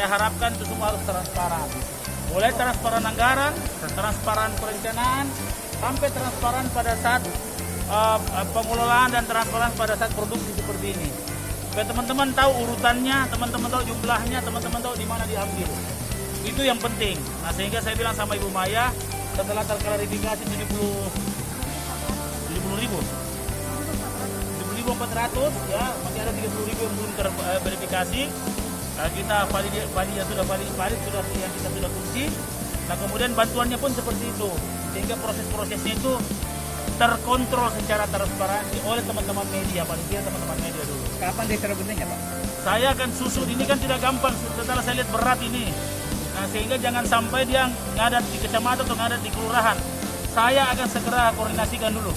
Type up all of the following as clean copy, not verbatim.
Saya harapkan itu semua harus transparan. Mulai transparan anggaran, transparan perencanaan, sampai transparan pada saat pengelolaan dan transparan pada saat produksi seperti ini. Supaya teman-teman tahu urutannya, teman-teman tahu jumlahnya, teman-teman tahu di mana diambil. Itu yang penting. Nah, sehingga saya bilang sama Ibu Maya, setelah terklarifikasi 70.000, 70.400 ya, masih ada 30.000 yang belum terverifikasi. Kita valid yang sudah valid sudah yang kita sudah kunci. Nah, kemudian bantuannya pun seperti itu, sehingga proses-prosesnya itu terkontrol secara transparansi oleh teman-teman media, paling tidak teman-teman media dulu. Kapan diserbunya Pak? Saya akan susut, ini kan tidak gampang setelah saya lihat berat ini. Nah, sehingga jangan sampai dia ngadat di kecamatan atau ngadat di kelurahan. Saya akan segera koordinasikan dulu.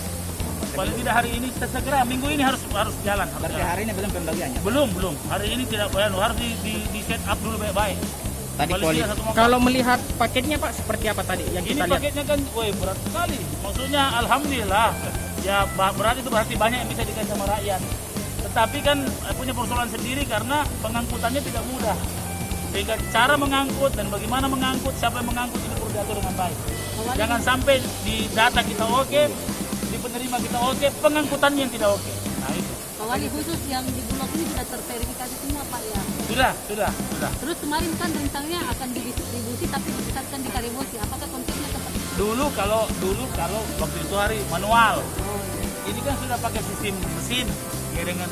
Paling tidak hari ini segera, minggu ini harus jalan. Berarti hari ini belum pembagiannya? Belum. Hari ini tidak harus di set up dulu baik-baik. Tadi kalau melihat paketnya Pak seperti apa tadi yang ini kita lihat? paketnya kan, berat sekali. Maksudnya alhamdulillah, ya berat itu berarti banyak yang bisa dikasih sama rakyat. Tetapi kan punya persoalan sendiri karena pengangkutannya tidak mudah. Sehingga cara mengangkut dan bagaimana mengangkut, siapa yang mengangkut ini perlu diatur dengan baik. Jangan sampai di data kita oke, di penerima kita oke, pengangkutannya yang tidak oke. Nah itu. Pak Wali, khusus yang di Bulog ini sudah terverifikasi semua Pak ya? Sudah. Terus kemarin kan rencananya akan didistribusi tapi dipusatkan di Karibosi. Apakah konsepnya seperti itu? Dulu kalau waktu itu hari manual. Oh, Ini kan sudah pakai sistem mesin ya, dengan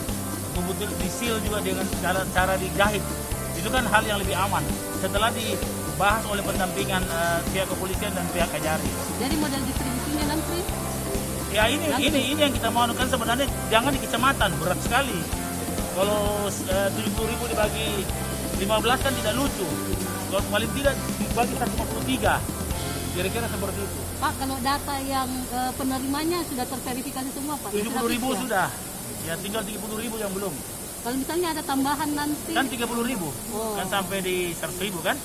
kebutuhan disil juga dengan cara dijahit. Itu kan hal yang lebih aman. Setelah dibahas oleh pendampingan pihak kepolisian dan pihak Kajari. jadi model distribusinya nanti? Ya ini yang kita mau kan sebenarnya jangan di kecamatan, berat sekali. Kalau 70.000 dibagi 15 kan tidak lucu. Kalau paling tidak dibagi 153. Kira-kira seperti itu. Pak, kalau data yang penerimanya sudah terverifikasi semua Pak? 70.000 sudah. Ya tinggal 30.000 yang belum. Kalau misalnya ada tambahan nanti? Kan 30.000. Oh. Kan sampai di 100.000 kan?